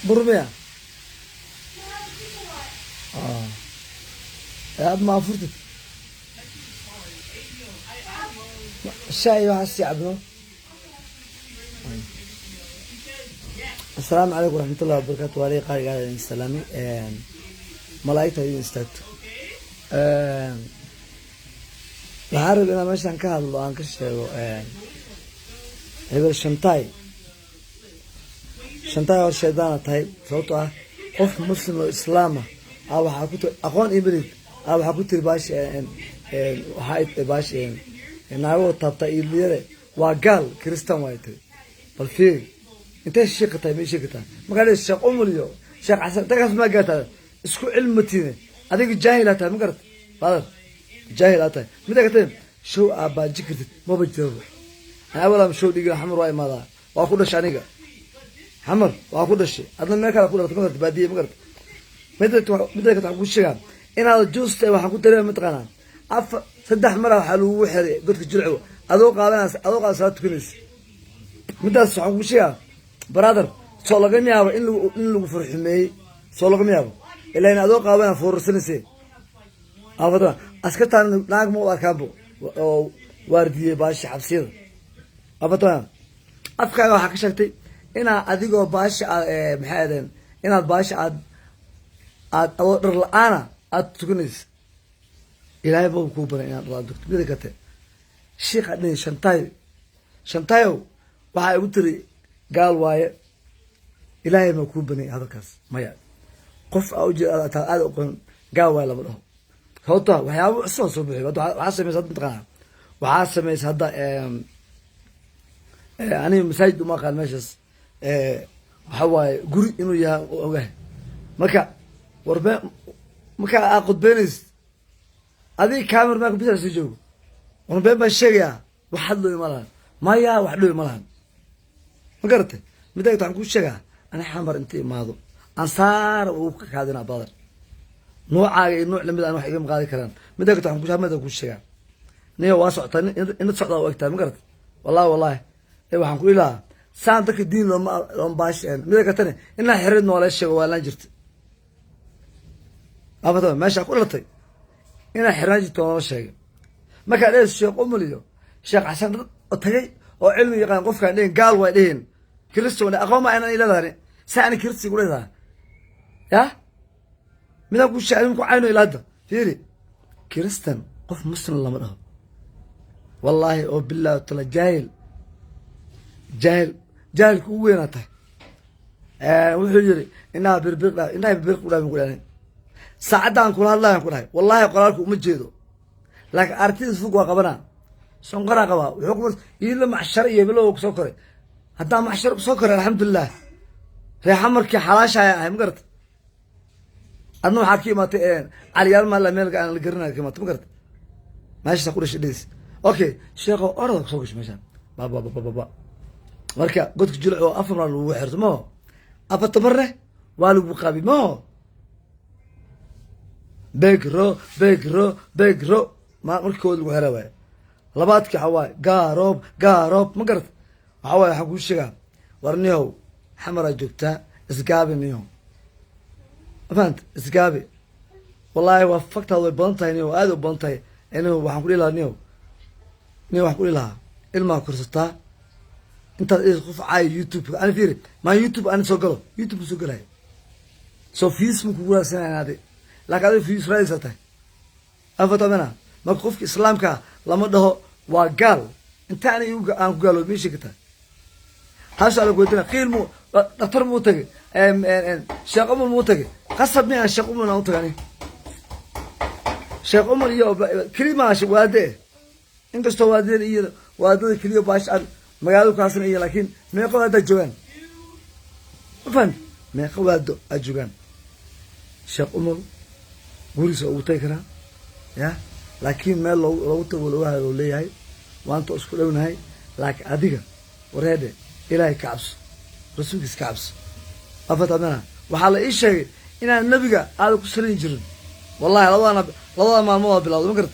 برمية يا ما فرتت الشاي وحسي عبده. السلام عليكم ورحمة الله وبركاته. وعلي قارئ على السلامي ملايكة يستاهل. وعارف أنا ماشي عن كهذا الله عن كشة هذا الشنطاي والشيطان طيب صوته قف مسلم الإسلام أو حكوت أخوان إبريد أو حكوت باش وحيد باش نعو تبتأ إليه وقال كريستيان وايتري بالفعل أنت الشيخ طيب إيش كده ما قال الشيخ أموليو شيخ حسن تكاس ما قالت اسكو علمتينه هذيك جاهلاتها ما قرت هذا جاهلاتها متى قلت شو أبا ذكرت ما بجرب أنا أولا مشوا ديجا حمر واي ماذا وأقول شانيجا حمر وأقول الشيء هذا ما كان أقول تقول تبادية ما قرت متى كنت أقول شيء إن هذا جوست وحكون ترى متقنا صدق مرة حلو وحري قلت الجلعو أذوق على ناس أذوق على صلاة كنيس متى أقول شيء برادر صلقني يا إن لو فرح مي صلقني يا إلا إن أذوق على فرسنسي أفضل أسكت عن ناق مو أكابو واردية باش حبسير أفضل أفكار وحكي شكتي إن أديكو باش محادن إن باش أد أدور أنا أتكنيس إلهي بوكو برا إن الله دكتور بدي كته الشيخ عندي شنطايو وحي وتري قال واي إلهي بوكو بني هذا كاس ما يعني قف أوجي هذا أقول قال واي لبره هوتا وحياة عصون صبحي وحاسة ميس هذا متقنع وحاسة ميس هذا أنا مساجد وما قال ماشيس حواي قري إنه يا وجه مكا وربع مكا أخذ بينس هذه كاميرا ما كبيرة سجوا وربع بالشيء وحد له يملان ما يا واحد له يملان ما قرته متى تعمل شيء أنا حمر أنت ماذا أنصار وكذا بدر نوع لمدة أنا حقيقة مقالي كلام متى كنت عم كوشها متى كوشها نية واسع تاني إن تصعد وقتها ما قرت والله إيه وحن كل لا سانتك الدين لما باش متى كتني إنها حردنا ولا شيء ولا جرت أبدا ماشي أقول لطي إنها حراجت ولا شيء ما كان ليش الشيخ أموليو الشيخ حسن أتجي وعلمي يقان قف كان قال وين كريستو أقوم أنا إلى ذلك سأني كريستي يقول هذا يا من أقول شعرهم كعينه إلى هذا فيري كريستيان قف مسلم الله مرة والله وبالله تعالى جاهل كويناته وحجري إنها بربق ولا بنقول يعني ساعدان كل الله يقول هاي والله قراركم مجيدو لكن أرتيز فوق وقبنا سنقرا قبا وحكم إلا مع الشرعية بلوك سكري حتى مع الشرب سكر الحمد لله في حمرك حلاش هاي مقرت أنا حكيمة عليال ما لم يلقى أنا القرنا كما تمقرت ماشي تقول إيش ليس أوكي شيخ أرضك سوقش مثلا بابا مركا قلت جلعوا أفمر الوحرت ما هو أفتمره والو بقابي ما هو بيجرو ما مركود الوحرة لباتك حواي قاروب مقرت حواي حقول الشيخ ورنيهو حمرة جبتها إسقابي نيوم فهمت إسقابي والله وفقت هذا البنطة نيو هذا البنطة إنه وحنقول لها نيو وحنقول لها إلما كرستا أنت إيه خوف عاي يوتيوب أنا فيري ما يوتيوب أنا سوقله يوتيوب سوقله سو فيس مكبرة سنة هذه لكن هذا فيس رئيسته أفتمنى ما بخوفك إسلام كا لما ده وقال أنت أنا يوقع أنا قالوا ماشي كده هسه قلت لنا خير مو دكتور مو تجي شيخ عمر مو تجي قصبني على الشيخ عمر ناوت يعني شيخ عمر يو كلمة عش واده إنك استوادين إيه واده كليو باش ما قالوا كاسن إيه لكن ما يقول هذا جوان فهمت ما يقول هذا الجوان شيخ عمر ورث أو تكره يا لكن ما لو تقولوا هذا اللي هاي وأنت أسكتون هاي لكن أديك ورهده إلهي كعبس رسولك كعبس أفتنا وحال إيش شيء إن النبي قال كسرين جرن والله الله ما الموضوع بالله ما قلت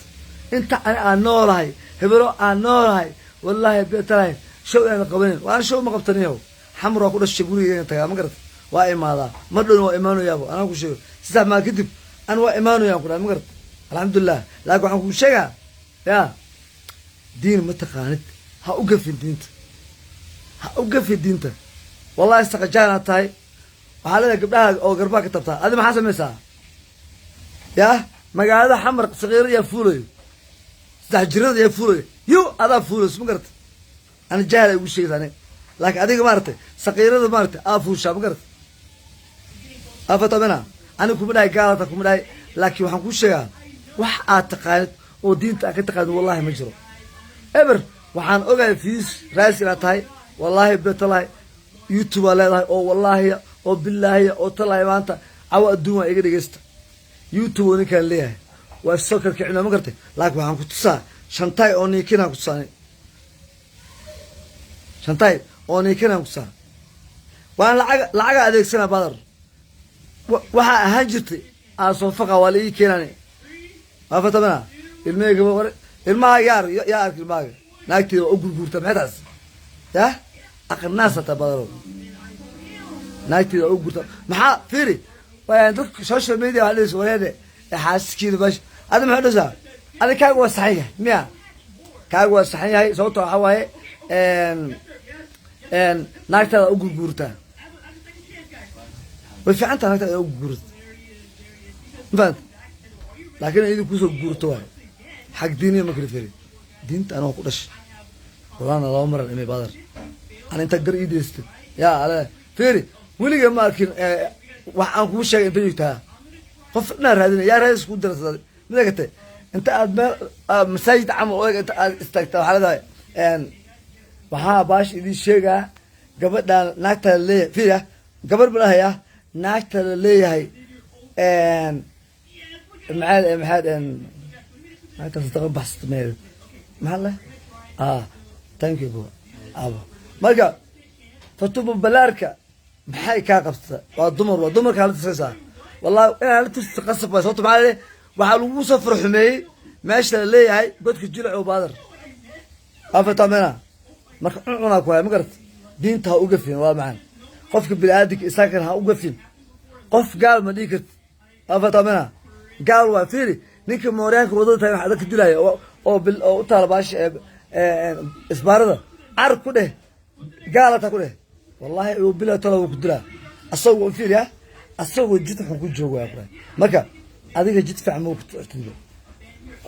أنت أنا النور هاي هبرو النور هاي والله بيتراي شو أنا قبلين وأنا شو ما قبتنيه حمر وأقول الشبوري أنت ما قلت وإماذا مدن وإيمانه يابو أنا أقول شيء ساعة ما كذب أنا وإيمانه يا أخوي مقرد الحمد لله لكن أقول شيء يا دين متقانت هأوقف في الدين هأوقف في الدين والله استقجانا تاي وحالنا قبلها أو قربها كتبتها هذا ما حسب مساء يا مقعدة حمر صغير يا فولي استحجرت يا فولي يو هذا فولس مقرد أنا جاهل أقول شيء ثاني لكن هذيك مارته صغيرة مارته أفوش مقرد أفتمنى أنا كم داي قالت كم داي لكن وحن كل شيء وح أعتقد ودين أعتقد والله مجرو إبر وحن أقعد فيس رأس لا تاي والله بتلاي يوتيوب لا أو والله أو بالله أو تلاي ما أنت أو الدنيا يقدر يست يوتيوب نكال ليه والسكر كعنا مقرته لكن وحن كنت سا شنتاي أوني كنا كنت ساني شنتاي أوني كنا كنت سان وأنا لعجة هذيك سنة بدر waxa ahaan jirtay soo faqa wali keenani ma fatamana ilmeyga war ilmaha yaa arki ilmaha naagtiida oo gurgurta maxaas ya aqnaasa tabadaro naagtiida oo gurta maxaa fiiri waan dad social media waxa leeyahay wareede xaaskiida bash ada maxaa dhasa ada kaaga waa saxan yahay miya kaaga waa saxan yahay sababtoo waxa waaye naagtaada oo gurgurta وفي عنتها نكتة أو جورت، فهمت؟ لكن إذا كوسو جورتوا حق ديني ما كريفيري، دينت أنا أقولش، والله أنا لا عمر إني بقدر، أنا أنت قدر إيدي است، يا على فيري، ولي جماعة لكن وعن كل شيء أنت جيتها، قفنا هذين يا رئيس كود درس ماذا قلت؟ أنت أدم مساجد عمل أنت استكتر على ذا، إن وها باش إذا شيء قبل نكتة اللي فيها قبل بلا هي ناشتة اللي هي معاد ما تستغرب بحث ميل محله ثانك يو ابو مرقا فتوب بلاركا maxay ka qabta waa dumar kala tusaysaa wallahi in la tusqasab way sababta macalin waxa lagu soo farxumeeyay meesha la leeyahay godka jilco baadar afatamena marka cununa ku hay magarta diinta uga fiin waa macaan qofka bilaadik isaakan ha uga fiin qof gaal ma dhigid afatamena gaal waa fiiri ninka mooryaanka wadada tahay waxa ka dilaya oo u talabaash isbaarada ar ku dheh gaalata ku dheh والله وبلا تلو كدلا أصو فيها أصو جيت حكوا جوا أبرا مكا هذيك جيت في عموك تقول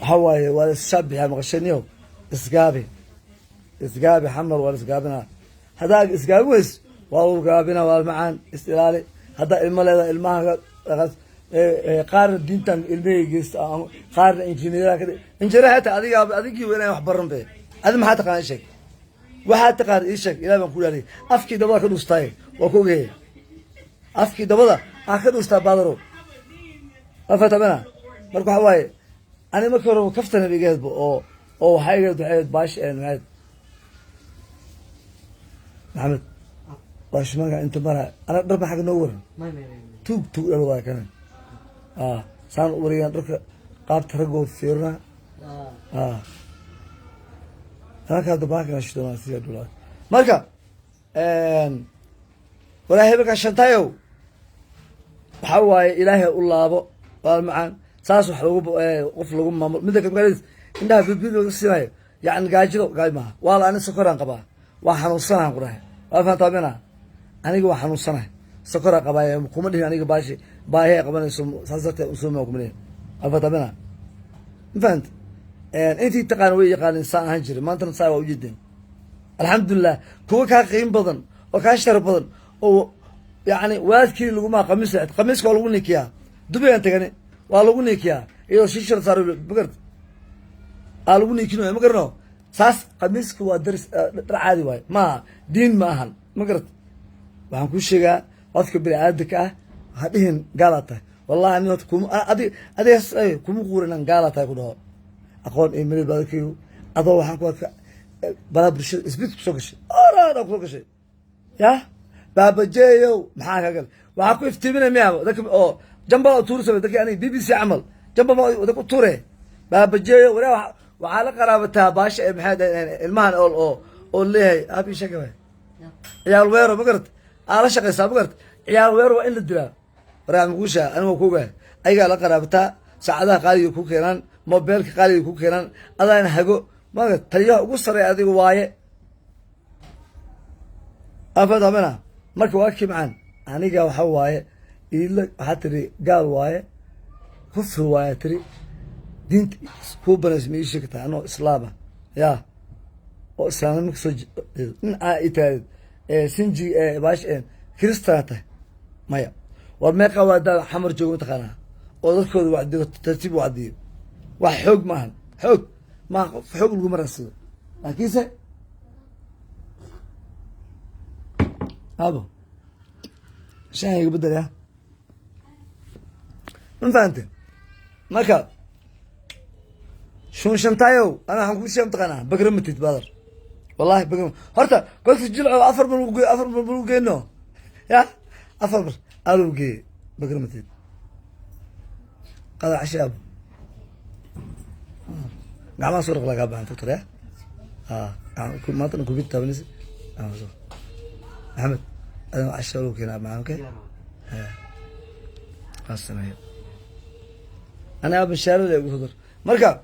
هواي ولا الشاب يا مغشنيو إسقابي حمر ولا إسقابنا هذا إسقابي ويس والله إسقابنا والمعان استلالي هذا الماء قار الدين تام الميجس قار إنجنيير كده إنجنيير هذا هذيك وين يحبرن به هذا ما حتى كان شيء waxaad taqaan ii sheeg ilaa baan ku leeyahay afkii dabada ka dhuustay waa ku geeyay afkii dabada ka dhuustaa baadaro afatamana marka waxa waaye ani markii hore kaftana bigeedba oo waxay gaad baash maxamed waa shimaga inta mara ana dharba xaq noo waran tuug dhalo waa kana saan wariyan dharka qaabta ragoo fiirna هذا دباك نشتو ناسي دولار مركا ولا هيبك عشان تايو حواي إلهي الله أبو والمعان ساسو حلوب قفل قم مدك مقاليد إنها في البيت والسماء يعني قاجلو قاي معها والله أنا سكران قباه وحنو الصنع قراه وفان طابنا أنا وحنو الصنع سكران قباه كومني أنا باشي باهي قبنا سازت أسمه كومني وفان طابنا فهمت أنتي تقانوي يقال إنسان هنجري ما أنت نصايب وجدا الحمد لله كوكا قيم بدن وكاشتر بدن أو يعني واد كي لقوا ما قميص قالوا لك يا دبي أنت كني قالوا لك يا إيش شيشر صاروا بقرد قالوا لك إنه ما قرناه ساس قميص كوا درس عادي واي ما دين ما هن ما قرد وعن كل شيء أذكر بالعادك هذين قالته والله أني تكون أدي كم قورنا قالته كلها أقول إيميل بالكيو أضوء حنقول بلا برشة إثبت بسوقش أنا بسوقش يا بابا جايو محاك قال وعاكو يفتمنا مياه ذاك جنبه تورس ذاك يعني بي بي سي عمل جنبه ذاك توري بابا جايو وعلى قرابتها باش محاد المهن أو اللي هي أبي شكوى يا الويرو بقرت على شقة سابقرت ciyaar weer waa in la dilaa waryaa muguusha anigu kuga ayagaa la qaraabataa saacadaha qaaliga ku keenaan mobeelka qaaliga ku keenaan adaana hago maga taliyaha ugu sareeya adiga waaye afad amana marka waa kii macaan aniga waxa waaye ila waxa tiri gaal waaye kufri waaye tiri diinta ku banays ma ishi ka anoo islaama yaa oo islaamnimo soo in ay tahay sinji baash kristaata maya war meeqa waada xamar joogo taqaana oo dadkooda wacdiyo tartiib wacdiyo wax xoog maahan xoog ma xoog lagu marasado laakiinse abo شاي بدل يا من فهمت مكا شون شمتايو انا حنقول شمت قناه بقرم تتبادر والله بقرم هرتا قلت الجلع افر من بلوقي انه يا افر الوقي بقرم تت قضى عشاب قام اصور لك ابا انت ترى كل ما تنكو بيت تابنس احمد أنا عشرة كنا معك. السنة أنا أبن شارع اللي أقول مركب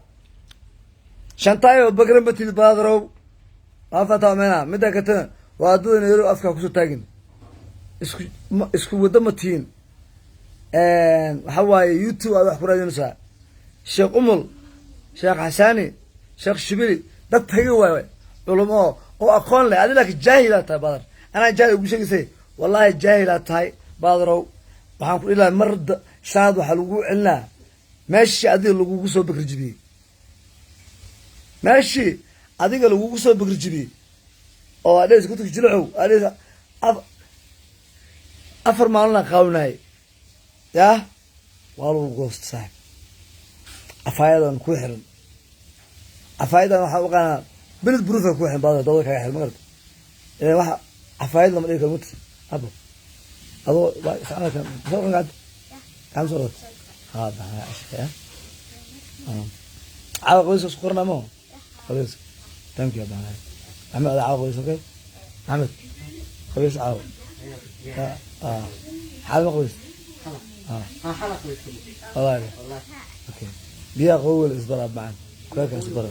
شنطايو بقرن بتيل بادرو ما فتح منا متى كتنا وادو نيرو أفكار كسر تاجن اسكو ودمتين حواي يوتيوب أو أخبار ينسى شيخ أمل شيخ حساني شيخ شبيلي ده تهيو علماء أو أقول لي أنا لك جاهلة تبادر أنا جاهل وش يسوي والله جاهلة هاي بادرو وحنقول إلى مرد شاد وحلوقو عنا ماشي أدي اللوقو سو بكر جبي ماشي أدي اللوقو سو بكر جبي أو أديس قلت لك جلعو أديس أفر مالنا قاوناي يا والله القوست صاحب أفايدا كوحرن أفايدا وحوقنا بنت بروفا كوحرن بادر دولك يا حلم مغرب إيه واحد عفايد لما إيه كموت أبو أنا كم صار قاعد كم صورت هذا أشياء عاو قويس سكرنا مو قويس تمك يا بنا أحمد عاو قويس أوكي أحمد قويس عاو حال قويس حال قويس الله أوكي بيا قوي الإصبار معنا كويس إصبار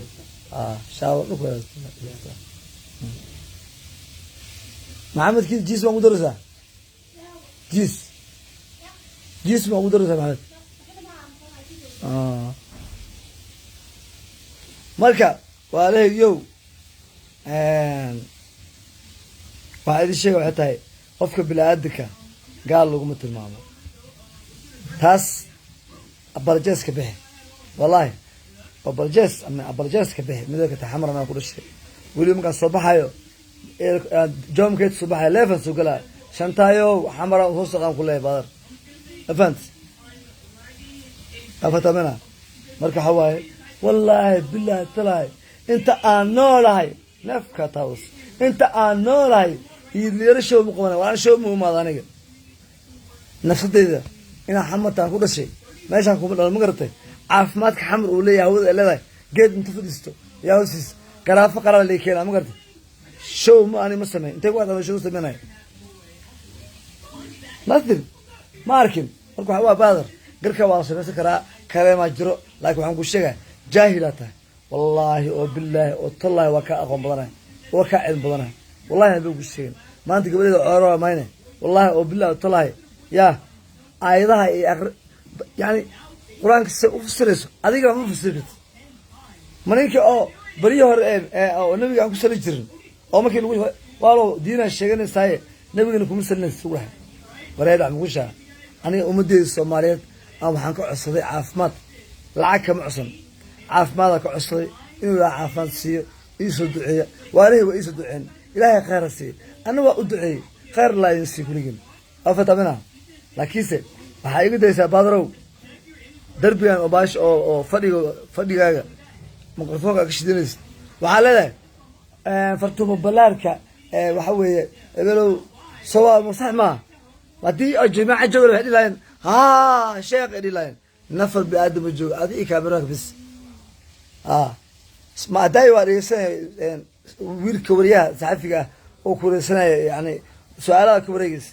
شاور كويس محمد كيف جيس ما مدرسة جيس ما مدرسة محمد مركب وعليه يو واحد الشيء وحتى قفك بالعدك قال له قمت الماما تاس أبرجاس كبه والله أبرجاس كبه ماذا كتحمر أنا أقول الشيء واليوم كان صباح يو جوم كيت صباح ليفن سوقلا شنتايو حمراء وصقام كلها بادر أفنت أفتمنا مركب حواي والله بالله تلاي أنت أنولاي نفك تاوس أنت أنولاي يدير شو مقومنا وأنا شو مقوم هذا نفسي إذا إن حمد تأكل شيء ما يشان كم المقرطة عفماتك حمر ولا يهود إلا ذا جد أنت فديستو يهودس كرافة قرار اللي كنا مقرطة شو ما أنا مسمى أنت قاعد على شو سميناه مثل ماركن مركو حوا بادر قرك واصل بس كرا كلام أجرو لكن عم قشة جاهلته والله وبالله والله وكا أقوم بدنا وكا علم بدنا والله هذا قشين ما أنت قبل عروة ماينه والله وبالله والله يا أيضا يعني قرآن كسر هذيك ما فسرت منك أو بريه أو النبي عم كسر يجرن أو ما كانوا والله دينا الشيخين ساي نبي نكون مسلمين سورة ولا عم قشة أنا أمدي الصوماليات أو حنك عصري عافمات العك معصم عافمات كعصري إنه لا عافمات سير يسود دعية وأنا هو يسود دعين إلهي خير السير أنا وأدعي خير الله ينسي كل جن أفتمنا لكيسة وحقيقة ده سبادرو دربي أنا باش أو فدي حاجة مقرفوك أكشدينيس وحاله فرتوم بلاركا وحوي يقولوا سواء مصحمة ودي الجماعة جول هذي لاين ها شيخ هذي لاين نفر بآدم الجو هذه كاميرا بس ما داي واريسة وير كوريا صحفية أو كوريسنا يعني سؤالها كوريس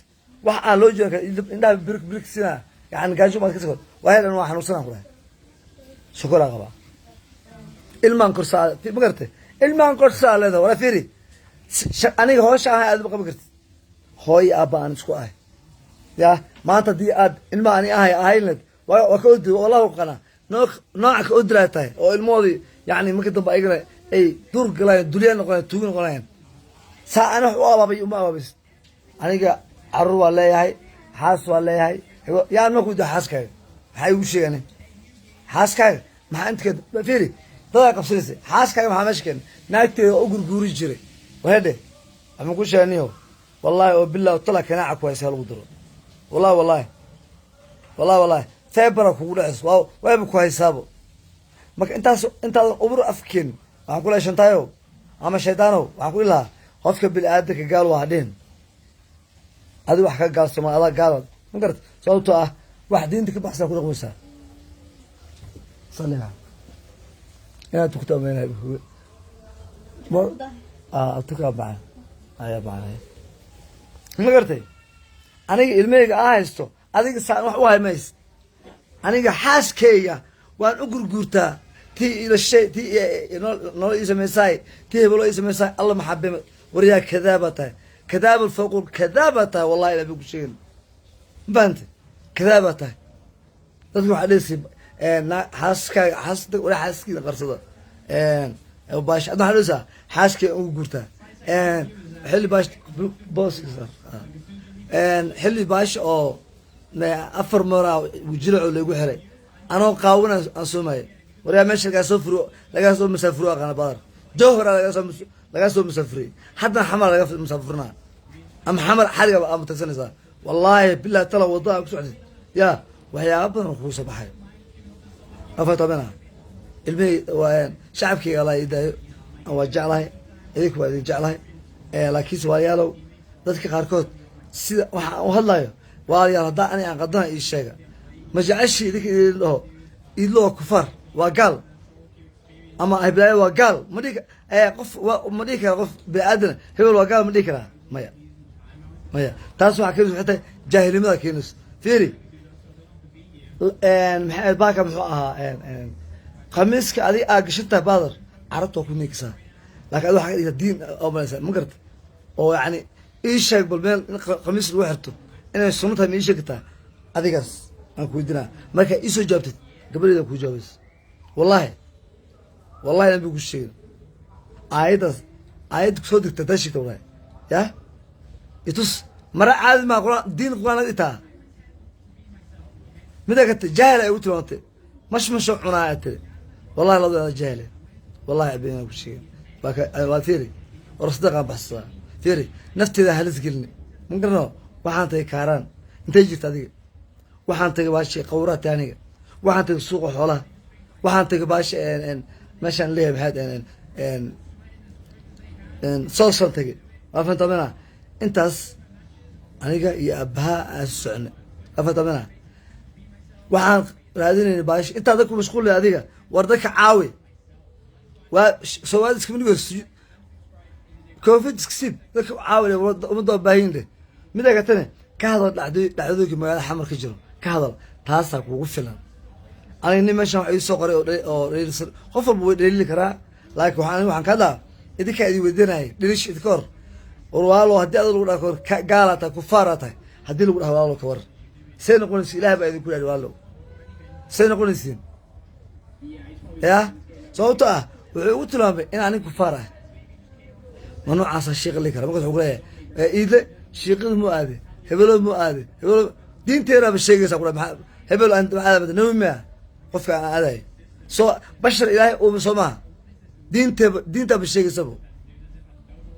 wax aan loo jeedan indhaha birik sina yani gaajo maad ka soo waa dhan waa xanuunsanaa kula shukura qaba ilmaan korsaa ma gartay ilmaan korsaa leedahay wala fiiri aniga hoosha aad ma qaban kartid hooy aaba aan isku ahay ya maanta dii aad ilma ani ahaynad waa ka odi wallahu qana nooc ka odraatay oo ilmoodi yani marka dambe ayagana ay dur galayeen duliyan noqonayeen tuugan noqonayeen saa ana wax u abaabay uma abaabis aniga carruur waa leeyahay xaas waa leeyahay yaa ma ku daa xaaskaaga maxay ugu sheegeen xaaskaaga maxaa inta fiiri dada qabsanaysa xaaskaaga maxaa meesha keen naagteeda u gurguuri jiray wahade ama ku sheegniyo wallahi oo billahi tala kanaaca ku haysa lagu diro wallahi feebara kugu dhacis waaba ku haysaabo marka intaad ubur afkeen waxaan ku leeyahay shantaayo ama shaydaanow waxaan ku ilahaa qofka bini'aadanka gaal waa hadhin adi wax ka gaalsamo adaa gaalad ma garat sababtoo ah wax diinta ka baxsan ku dhaqmaysaa saliha inaad tukto ameenahay tukaa bacaan ayaa bacaan ma gartay aniga ilmahayga aa haysto adiga saan wax u hay mays aniga xaaskeyga waan u gurguurtaa tii ilashay tii nolol ii samaysaay tii hebelo ii samaysaay alla maxabima waryaa kadaaba tahay kadaaba fawqul kadaaba tahay wallahi ilaa bay ku sheegin mafahamte kadaaba tahay dadku waxaa dhehaysa xaaskaaga wala xaaskiida qarsada baash adna waxaa dhehaysaa xaaskeyga ugu guurtaa xilli baash booskiisa xilli baash oo 4 mara jilaco lagu xiray anoo qaawina aan soomaay wariya meesha laga soo masaafuro aqana badar jawhara laga soo masaafuri hadda xamar laga masaafurna ama xamar xariga ama tagsanaysa wallahi billahi tala wadaa ku socday ya waxyaabo badan ku soo baxay afatabana ilmi waan shacabkii Allah idaayo waa jeclahay idinku waa jeclahay laakiin Soomaaliyaalow dadka qaarkood sida waxa uu hadlayo waa hadda ani aan qadana ii sheega ma jeceshay idinka idloo kufar waa gaal ama ay waa gaal ma dhiga qof ma dhiga qof bini'aadan hebel waa gaal ma dhiga maya taas waxa keenaysa xitaa jaahilnimada keenaysa fiiri maxay baaka muxuu ahaa qamiiska adiga aa gashantaa baadar carabta ku ninkisa laakiin adiga waxa diin oo malaysa ma garta oo yani ii sheeg bal meel qamiis lagu xirto inay sunnada ma ii sheegtaa adigaas aan ku weydiinaa marka ii soo jawaabtid gabadheeda ku jawaabaysa wallahi aan ku sheegay aayad soo digta dashita wallahi ya itus mara caadi ma quraan diin quraan itaa midaka jahil ay u tilmaantay mash cunaayate wallahi la wada jahil wallahi abeen ku sheegay baka waa fiiri warasdaqa baxsa fiiri nafteeda halis gelin mun garno waxaan tay kaaraan intay jirta adiga waxaan tagay baashi qowraat aniga waxaan tagay suuqa xoolaha waxaan tagay baashi meeshaan leeyahay soo tagay waa fantamana intaas aniga iyo abaha aan socno fantamana waxaan raadinayna baashi inta dadku mashquul adiga war dadka caawi waa Soomaalidu iska mid ah covid iskib dadka caawi umada baahinde midaka tane ka hadal dhacdooyinka magaalada xamar ka jiro ka hadal taasa kugu filan aniga meeshan waxa ii soo qoray oo qof walba way dheeli karaa laakiin waxaan ka daa idinka idin weydiinay dhilish idkoor walaalo hadii aad lagu dhaafo gaalata kufaarata hadii lagu dhaafo walaalo ka war seen noqonaysa ilaahay baa idin ku yiri walaalo seen noqonaysa ya sababta wuxuu ugu tilmaamay in aan kufaar ah mamnuucaas sheekh li kara markaa wuxuu leeyahay iidle sheekadu mu aade hebelo mu aade hebelo diinteena ba sheegaysa qura hebelo aan aad nawi qofka aan aaday soo bashar ilaahay oo soo ma diinta ba sheegaysa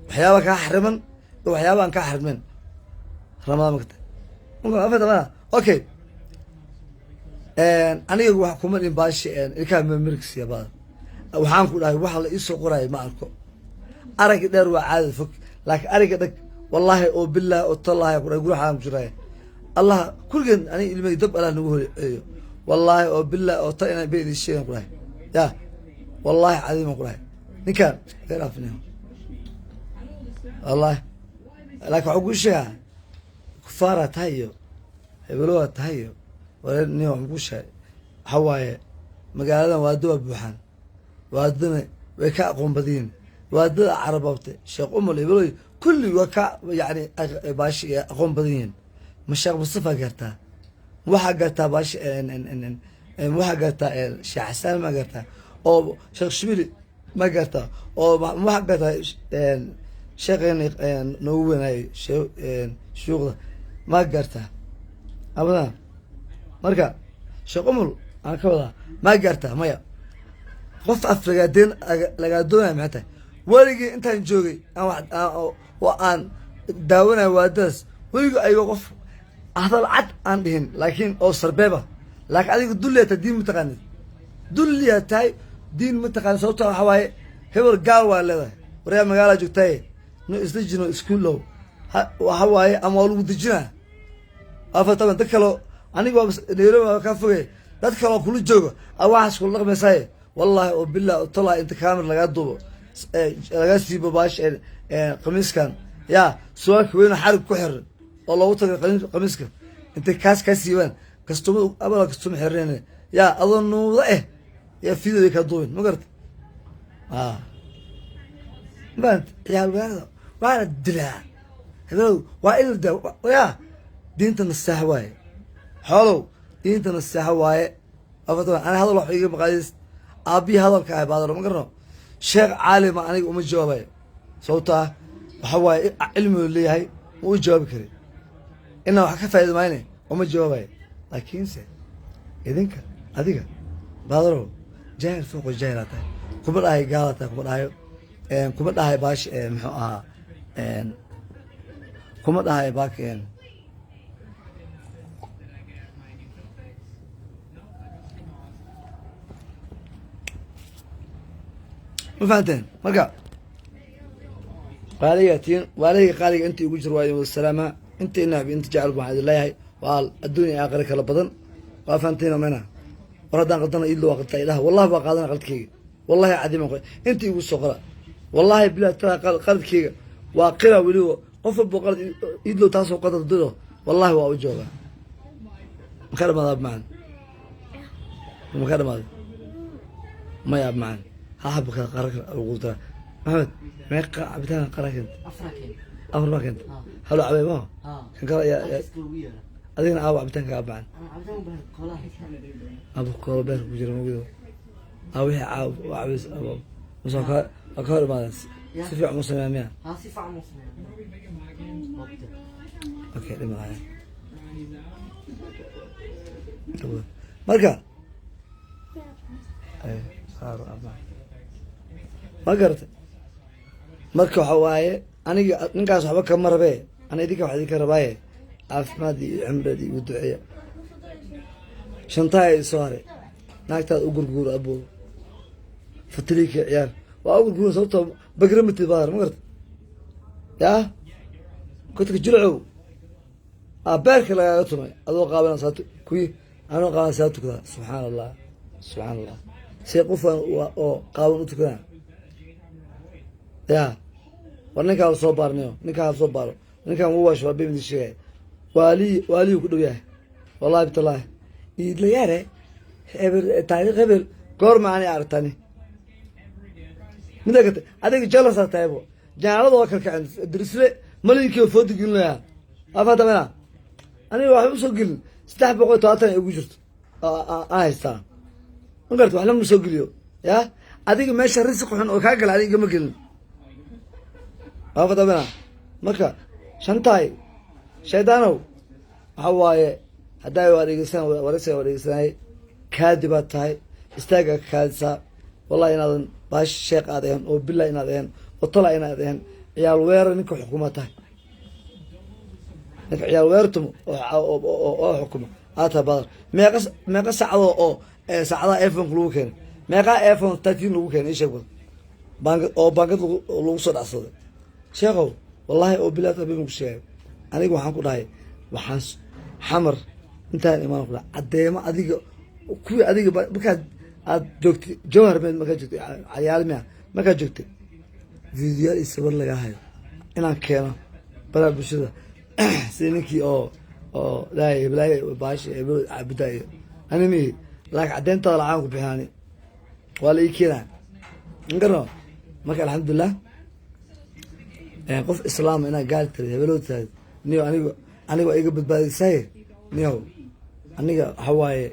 waxyaaba ka xariman waxyaaba aan ka xarimin ramadaan magta afada okay aniga wax kuma in baashi ilka memeriksi baad waxaan ku dhahay waxa la ii soo qoray ma arko arag dheer waa caadi fog laakiin ariga dhag wallahi oo billahi oo tallahi ku dhahay guraxaan ku jiray allah kulligan ani ilmay dab ala nagu horeeyo wallahi oo billahi oo ta inay beedi sheegan ku dhahay ya wallahi cadiim ku dhahay ninkan garafnaa wallahi laakiin waxa ku sheegaa kufaara tahay iyo hebelowa tahay iyo wareer nin wax ku sheegay waxa waaye magaaladan waado waa buuxaan waadana way ka aqoon badiyeen waadada carababta sheekh umul hebeloy kulli waa ka yani baashi aqoon badiyeen ma sheekh mustafa gartaa waxa gartaa baashi waxa gartaa sheekh xasan ma gartaa oo sheekh shibili ma gartaa oo waxa gartaa sheekhan noogu wanaay shuuqda ma gartaa abada marka sheekh umul aan ka wadaa ma gartaa maya qof afrigadeen laga doonay maxay waligii intaan joogay aan daawanay waadaas waligii ayuu qof hadal cad aan dhihin laakiin oo sarbeeba laakiin adiga dulliyata diin mataqaanid dulliyatahay diin mataqaanid sababta waxa waaye hebel gaal waa leedahay waryaa magaala joogtay no isla jino iskuulow waxa waaye ama waa lagu dejinaa afatan dad kale aniga waa Nairobi ka fogay dad kale kula jooga waxaas kula dhaqmaysaay wallahi oo billah tala inta kaamir laga duubo laga siibo baash qamiiskan ya suwaak weyn xarig ku xiran oo loogu tagay qamiiska inta kaas ka siibaan kastumo abala kastumo xireen ya adonuuda ya fiido ka duubin ma garta bant ya waa dilaa hello waa ilda ya diinta nasaah waaye xoolow diinta nasaah waaye afatan ana hadal wax iga maqaadis abi hadalka ay baadaro ma garno sheekh caalima aniga uma jawaabay sababta waxa waaye cilmi leeyahay ma u jawaabi kari ina wax ka faa'iideeyay uma jawaabay laakiin se idinka adiga baadaro jaahil fooq jaahilata kuma dhahay gaalata kuma dhahay baash muxuu ahaa kuma dhahay baakeen ما فهمتين مرقع قالياتين والي قالي انت يقول جرواي والسلامة انت النبي انت جعل واحد الله وقال الدنيا اخرك لبدن وفهمتين منها وردان قدنا الا وقت اله والله ما قادنا قلت كي والله عديم انت يقول صغرى والله بلا ترى قلت كي واقرا ولو قف بقول يدلو تاسو قدر دلو والله هو وجوبه مكرم هذا معنا مكرم هذا ما ياب معنا هابك قرك الغوطة محمد ما يقع عبتان قرك انت أفرك انت هلو عبي ما كان قال يا أدينا أبو عبتان كابعن أبو كولا بير بجري موجود أبوه عاب وعبس أبو مصطفى أكهر ماذا سفيع مسلم يا سفيع مسلم أوكي لما هاي مركا أيه صار أبا ما قرت marka waxa waaye aniga ninkaas waxba ka marbe ana idinka wax idinka rabaaye caafimaad iyo cimrad iyo duceeya shantaay soo hare naagtaad u gurguur abo fatriika ciyaar waa u gurguur sababtoo bagramti baar ma garta ya kunta jilcow beerka lagaaga tumay adoo qaabana saatu kuyi anoo qaaban saatu kada subhanallah si qofan oo qaaban u tukana يا ونكا صوبارنيو نكا صوبارو نكا هو شباب من الشيء والي كدو ياه والله بتالله يدلي ياره تاريخ قبل قور معاني عرتاني من ذاك هذاك جلسة تايبو جعله ذاك كان درسله ملك يفوت يقول له أفهم تمام أنا واحد مسوقل استحب قوي تواتني يوجد استان نقدر واحد مسوقليو يا هذاك ماشي رزق حن وكاكل هذاك مقل أفهم تمام مركا شنتاي شيطانو هواي هداي وريسان كاذبات هاي استاجا كاذسا والله إن باش شيخ هذين وبالله إن هذين وطلع إن هذين عيال وير نك حكومتها نك عيال ويرتم أو حكومة هذا بار ما قص سعوا سعوا إيفون لوكين ما قا إيفون 13 لوكين إيش يقول بانك لوصل أصلا شيخو والله وبالله تبي مكشيف أنا أقول حنقول هاي وحاس حمر انتهى الإيمان كله عديما أديك كوي أديك بكاد جوكت جوهر من مكان جوكت عيال ما كان جوكت فيديو يصور لك هاي أنا كنا بلا بشدة sida ninkii oo ilaahay baashi caabudaayo animi laakiin caddeyntada lacaan ku bixinaani waa la ii keenaa ingarno marka alxamdulilah qof islaam inaa gaari tiri hebeloo tahay niyo aniga iga badbaadisay niyo aniga waxa waaye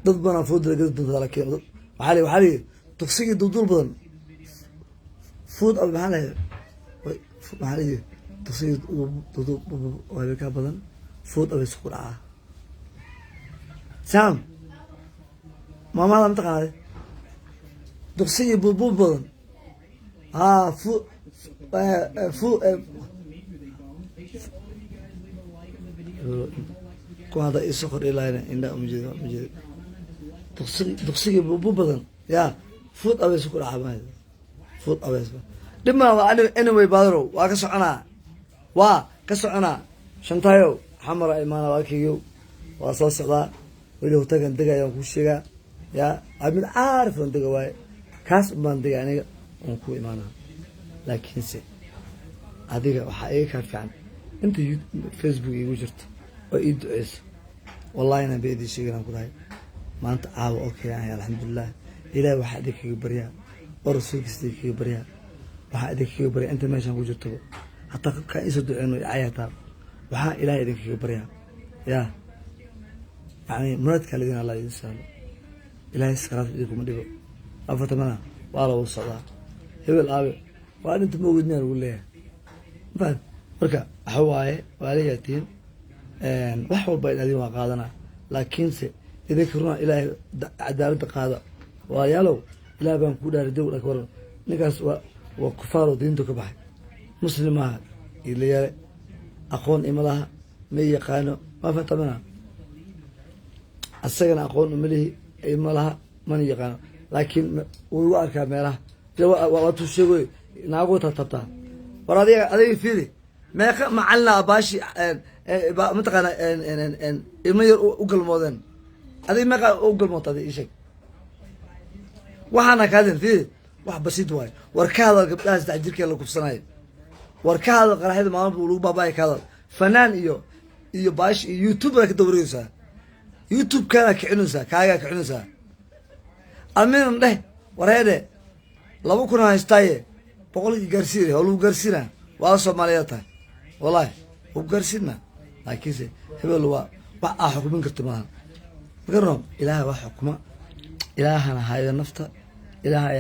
dad badan food laga dunta laakiin waxaa li tuqsigii duldul badan food ab maxaa lahayd maxaa lihi tuqsigii duldul ka badan food ab isku dhacaa sam maamada mataqaanay tuqsigii bulbul badan ku hada isoo kor ilaahayna indhaa umjeeda duqsigii bulbul badan yaa food abeys ku dhaca maayo food abeys dhibma anyway baadarow waa ka soconaa shantayow xamara imaana walaalkaygow waa soo socdaa weli hutagan dega ayaan kuu sheegaa yaa mid caarif on dega waaye kaas baan dega aniga oon ku imaanaa laakiinse adiga waxaa iga kaa fiican inta facebook iigu jirto oo ii duceyso wallahi inaan ba idin sheeganaan ku dhahay maanta caawa oo kale ahay alxamdulilah ilahi waxaa idin kaga baryaa oo rasuulkiisa idin kaga baryaa waxaa idin kaga baryaa inta meeshaan ku jirtoba hataa kaa iisoo duceyno cayataa waxaa ilahay idin kaga baryaa yaa yani muraadkaa lidin allah idin sahlo ilahay sakaraad idinkuma dhigo afartamana waa lagu socdaa hebel aabe waa dhinta ma ogid miyaa lagu leeyahay mafahad marka waxa waaye waa leeyaatiin wax walba in adin waa qaadanaa laakiinse idinka runaa ilaahay cadaaladda qaada walaalayaalow ilaah baan kuu dhaari dow laka waran ninkaas waa kufaaro diintu ka baxay muslim maaha ilayaale aqoon ima laha ma yaqaano ma fatamana asagana aqoon uma lihi ima laha mana yaqaano laakiin wuu igu arkaa meelaha waatuu sheegoy naagu tabtaa war adiga fiiri meeqa macalina baashi mataqaana ilmo yar u galmoodeen adiga meeqa u galmoota adi ii sheeg waxaana kaadin fiiri wax basiid waayo war ka hadal gabdhaha saddex jirkee la kufsanayo war ka hadal qaraxyada maalin buu lagu baabaayo ka hadal fanaan iyo baashi iyo youtube baa ka dawareegaysaa youtube kaanaa kicinaysaa kaagaa kicinaysaa aminan dheh wareedhe 2,000 haystaaye 100 gaarsiin oo lagu gaarsiinaa waa Soomaaliya tahay wallahi u gaarsiinaa laakiinse hebel waa wax xukumin karto maaha magarno ilaahay wax xukuma ilaahana hayo nafta ilaahay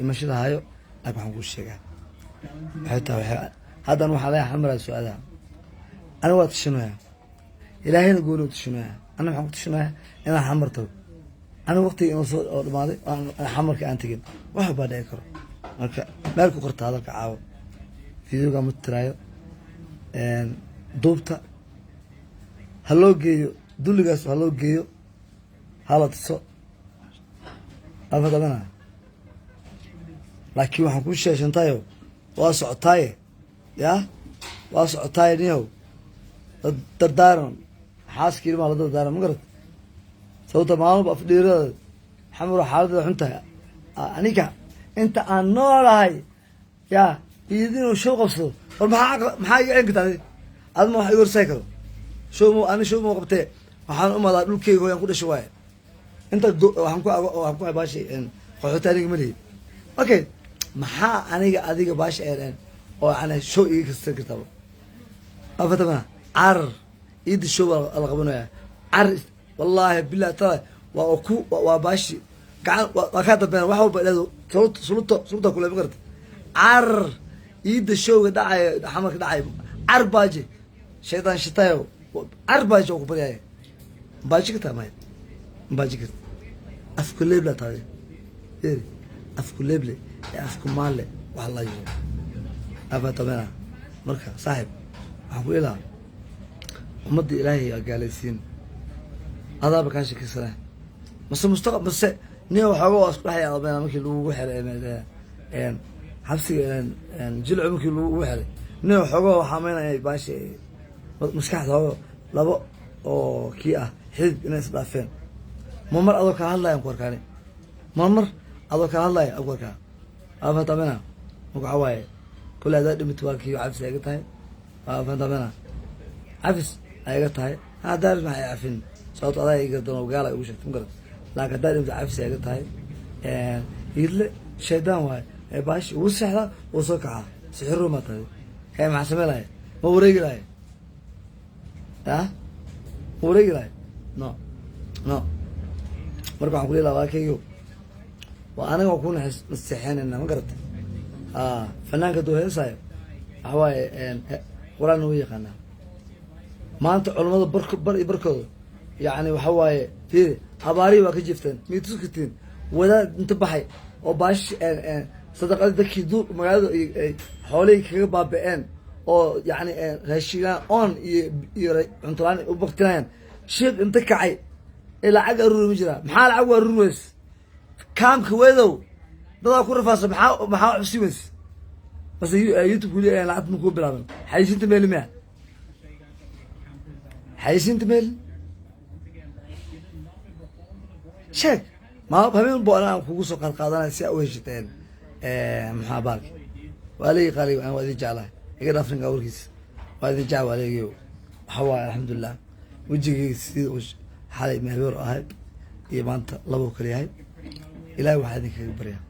imashada hayo laakiin waxaan ku sheegaa hadan waxaa leeyahay xamara su'aalaha aniga waa tashanaya ilaahayna goolo tashanaya aniga waxaan ku tashanaya inaan xamarto aniga waqtiga inuu soo dhamaaday xamarka aan tegin wax baa dhici karo marka meel ku qorta hadalka caawo fiidiyowga ma tiraayo duubta ha loo geeyo dulligaas ha loo geeyo hala tuso afadamana laakiin waxaan kuu sheeshantayo waa socotaaye yaa waa socotaaye niyow dardaaran xaaskii ilmaha la dardaaran ma garat sababta maalmuba afdhiirada xamuro xaaladada xun tahay aniga inta aan noolahay yaa idinuu show qabsado war maxaa iga celin kartaa adma wax iga horsaay karo show ma qabtee waxaan u madaa dhulkeyga hooyaan ku dhasho waaye inta waxaan ku baashi qaxoota aniga ma lihi okay maxaa aniga adiga baashi oo ana show iga kastan kartaba afatama carar iida show la qabanaya carar wallaahi billahi taala waa baashi gacan waa kaa dambeena wax walba ilaado sulubta kule ma garata carar iida showga dhacayo xamarka dhacayo car baaji shaydaan shitayo car baaji oo ku baryaaya baaji kartaa maya baaji karta afku leebla taade afku leeble ee afku maalle wax la yiyo afatamena marka saaxib waxaan ku ilaa ummadda ilaahay agaalaysiin adaaba kaa shakisana mase mase nin waxooga waa isku dhexya adamena markii lagugu xiray xabsiga jilcu markii lagugu xiray nin waxooga waxaa meynaya baashi maskaxda hoogo labo oo kii ah xidid inay isdhaafeen mar adoo kala hadlaya ku arkaani mar adoo kala hadlaya ku arkaa afatamena marka waxaa waaye kule adaa dhimit waa kii xabsi aga tahay فندمنا عفس أيقا تاي هذا ما يعرفين صوت الله يقدرون وقال وش تمقرد لكن دار يمزح عفس أيقا تاي يدل شيطان واي باش وسحله وسكعه سحر ما تاي هي مع سملاي ما وريق لاي ها وريق لاي نو مركو عقولي لا واكيو وانا اكون مستحيان ان ما قرت فنانك دو هيساي هواي قران هو يقنا ما انت علماء بركض يعني وحواي في اباري waa ka jifteen miituskitiin wada inta baxay oo baash sadaqada dadkii duur magaalada xoolay kaga baabeen oo yani raashigan on iyo cuntaan u baqtinayaan sheeg inta kacay ila cag aruur ma jira maxaa lacag waa ruweys kaamka weedow dad ku rafaasa maxaa cusubis bas youtube ku leeyahay lacag ma ku bilaaban xayisiinta meel ma xayisiinta meel شيك ما هو فهمين بولا كوسو قادنا سي او هشتين محاباك ولي قالي انا ودي جاله يقدر افرن قوركيس ودي جا وليو حوا الحمد لله وجهي سي وش حالي مهبور اهد iyo maanta labo kale yahay ilaahay waxa idin kaga baryaa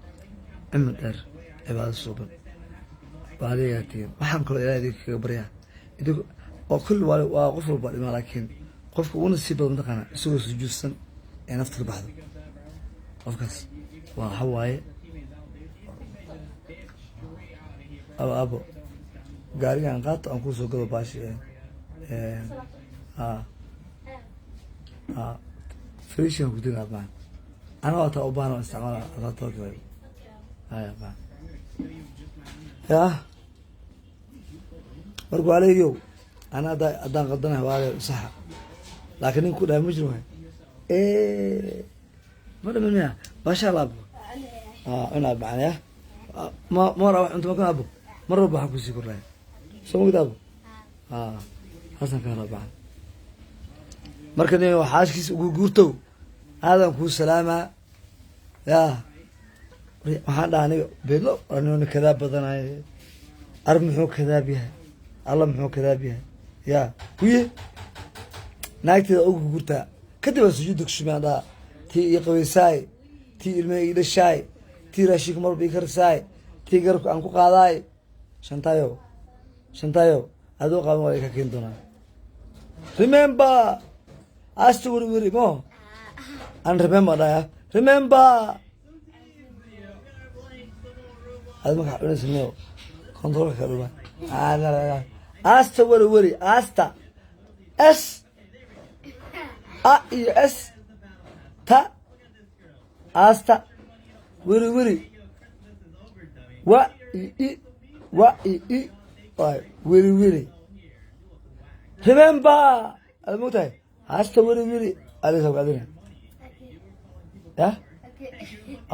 cimri dheer cibaado suuban baadiyaatiin waxaan kaloo ilaahay idin kaga baryaa idigu oo kulli waa qof walba dhima laakiin qofku uu nasiib badan taqana isagoo sujuudsan ee nafta ka baxdo qofkaas waa hawaaye abo gaarigan qaato aan kusoo gado baashi فريشين كدينا بان أنا وقت أبانا استعمال أطاطا كذا هاي بان يا برجو عليه يو أنا أدان قدنا هواي صح لكن إن كلها مجرمة مرة منها ما شاء الله أبو أنا بعنا ما راح أنت مكان أبو مرة بحكي سيكون راي سمو كده أبو حسن كان بعنا marka nin waxaaskiis ugu guurto aadan ku salaama waxaan dhahnay beelo anoo kada badanay ar muxuu kada biyahay alla muxuu kada biyahay kuye naagtida ugu guurta kadib sujuud kushmaada tii qaweysay tii ilmay dhashay tii raashik mar bi karsaay tii garku aan ku qaaday shantayo adoo qaban way ka keen doonaa remember Ask wuri mo. And remember that. Remember. Ado maka unas neo. Control ka ruba. Ask wuri. Asta. S. A I S. Ta. Asta. Wuri. Wa I. Wuri. Remember. Ado mutai. Hasta wiri ada sama ada ya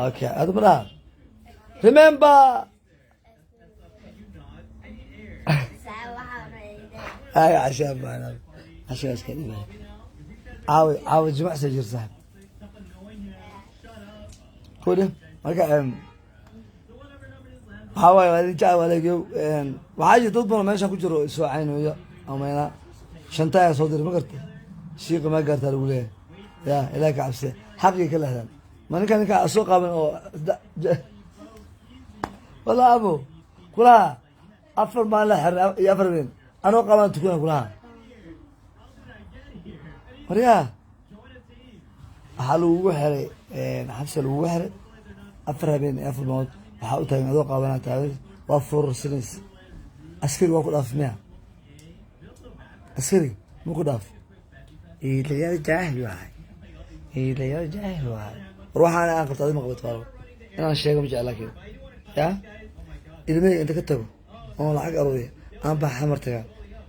okay ada benar remember ay عشان معنا عشان كذي عاو جمع سجل صاحب كده marka hawa wadi jaa walagiyo waxa dad meesha ku jiro soo caynayo ameena shantaya soo dir ma gartay شيء ما قدرت أقوله يا إلهك عبسي حقي كله هذا ما كان أسوق من أو والله أبو كلها أفر ما له حر يفر من أنا قام تكون كلها مريا حلو وحري نحس الوحري أفر بين أفر موت وحاول تاني هذا قام تعرف وفر سنس أسكري وأكل أفمية أسكري مو كداف إلى جاهل واحد روح أنا أقف هذا مقبض فارو أنا الشيء مش على كده يا المي أنت كتبه أنا العق أروي أنا بحمرتها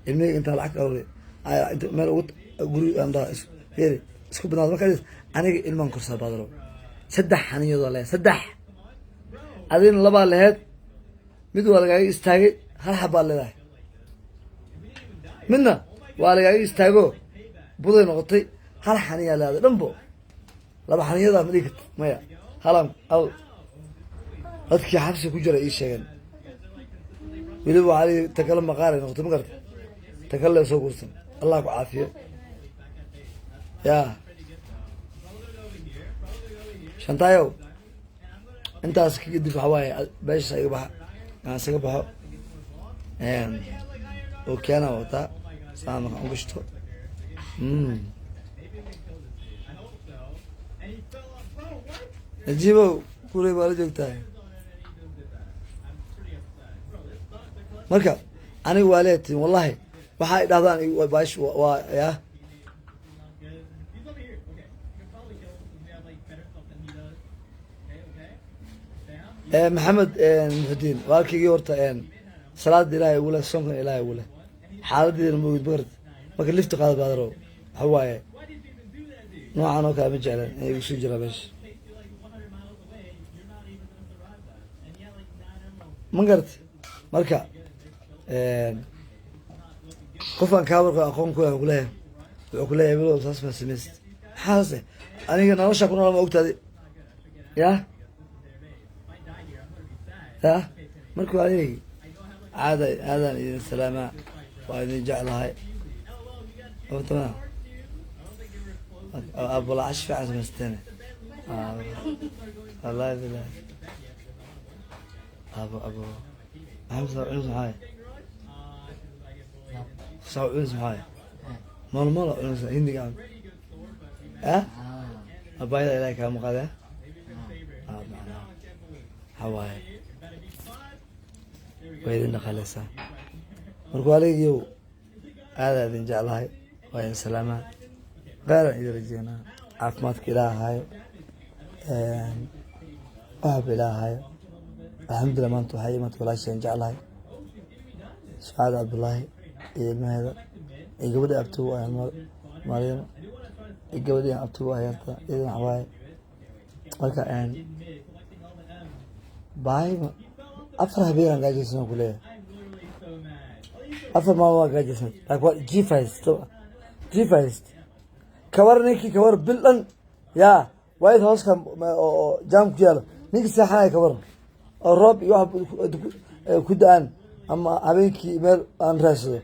المي أنت العق أروي أنت ما لقيت أقولي أنا ده هيري اسكو بنادم ما كذا أنا المنكر سبادرو سدح أنا يضل سدح هذين الله بالهاد مدوا على جاي استاجي هل حب الله ده منا وعلى جاي استاجو buday noqotay hal xaniya laada dhanbo laba xaniyada ma dhigto maya halam aw dadkii xabsi ku jira ii sheegan waliba wali tagala maqaar noqotay ma gartay تكلم سوق وسن الله بعافية يا شنطايو انت اسكي قد في حواي باش سيبح انا سيبح وكان وطا سامك انقشتو نجيبه كوري بالا joogtaa marka aniga waa leeyahay wallahi waxa ay dhahdaan baash waa ya maxamed muxudiin walkii horta salaad ilaahay wala soonkan ilaahay wala xaaladdeena moogid bard marka lifta qaad baadaro waxa waaye noocan oo kale ma jeclan inay isu jira bash ma gartay marka qofkan kaabarka aqoon ku leh wuxuu ku leeyahay bilo saas ma sameeyst xaase aniga nolosha ku nool ma ogtaadi ya markuu adeeg aadan idin salaama waa idin jeclahay oo tamam abula ashfa asmastana wallahi billah ابو محمد صاحب معايا صاحب معايا مال عندي قاعد ابايد اليك مقاده حواي ويدنا خلصا markuu aleegiyo aad idin jeclahay waa in salaama gaar idin rajeenaa caafimaadka ilaahay ilaahay الحمد لله ما انتو حي ما تقول عشان جعلها سعاد عبد الله ما هذا يقبل أبتو يا مريم يقبل أبتو يا إذا حواي مركا يعني باي أفرح بيران قاعد يسمع كله أفرح ما هو قاعد يسمع لكن جي فايست كورنيكي كور بلن يا وايد هوس كم جام كياله نيجي ساحة كور الرب يوحب كدان أما أبيك مال أن راسه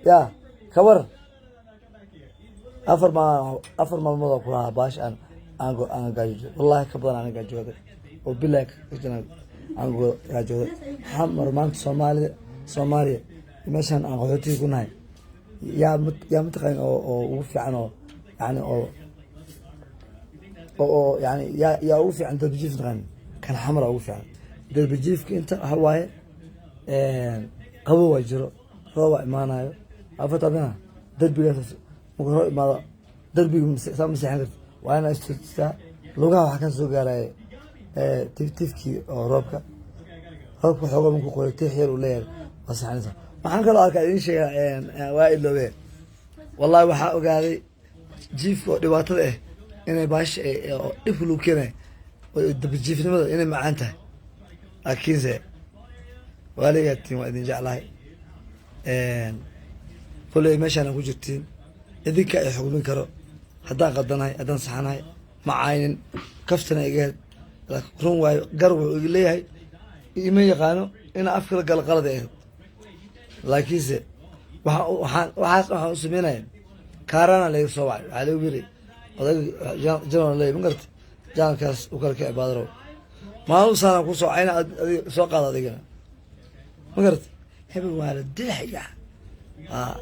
يا كبر أفر ما الموضوع كلها باش أنا قاعد والله كبر أنا قاعد جود وبالله كنا أنا قاعد جود حمر مان سومالي مثلا أنا قلت يكون هاي يا متقين أو وفي عنه يعني أو يعني يا وفي عند بجيف غني كان حمر وفي عنه درب جيفك انت هواي قبو وجرو روى إيمانايو عفت أبنا دربي مقرأ ما دربي مسيحان وأنا استلتا لغة وحكا سوغاراي تفكي روبكا حوغا منكو قولي تحير وليل وصحانيسا waxaan kaloo arkaa idin sheegaa waa iloobe wallahi waxaa ogaaday jiifka oo dhibaatada ah inay baash dhibka lagu keenay dabajiifnimada inay macaan tahay laakiinse waaligatiin waa idin jeclahay kolley meeshaan ku jirtiin idinka ay xukmin karo haddaan qadanahay haddaan saxanahay ma caynin kaftana igaheed run waayo gar wuxuu iga leeyahay ima yaqaano ina afkala gala qalad ahayd laakiinse waxaan u sameynaya kaarana laga soo wacay waxaa lagu yiri odayga general ley ma garta jaankaas u kala kici baadarow maalin saana ku soo cayna soo qaada adigana ma garta hebel waa la dilaya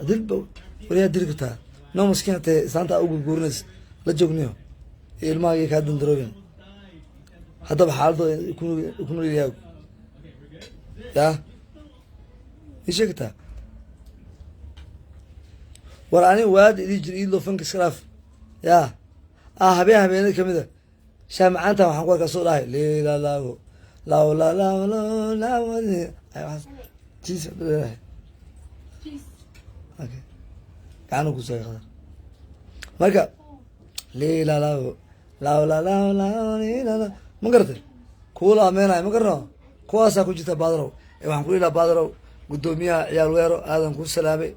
dilba wariyaa dili kartaa noo maskiinatee saanta u gurguurinaysa la joogniyo ilmahagii kaa dandaroobin haddaba xaaladooda ku nool yahay yaa ii sheegtaa war ani waada idii jir iidloo fanka iska dhaaf yaa habeenada kamida shaamacaanta waxaan ku arkaa soo dhahay lilalaago jiis leedahay okay gacanu kusoo qadar marka lilalaago ma garatay kuula ameenayo ma garno kuwaasaa ku jirta baadarow waxaan ku ilaa baadarow gudoomiyaha ciyaal weero aadan ku salaamay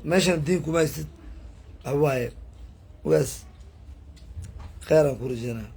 meeshan diin kuma haystid waxa waaye ugaas kheyran ku rajeynaya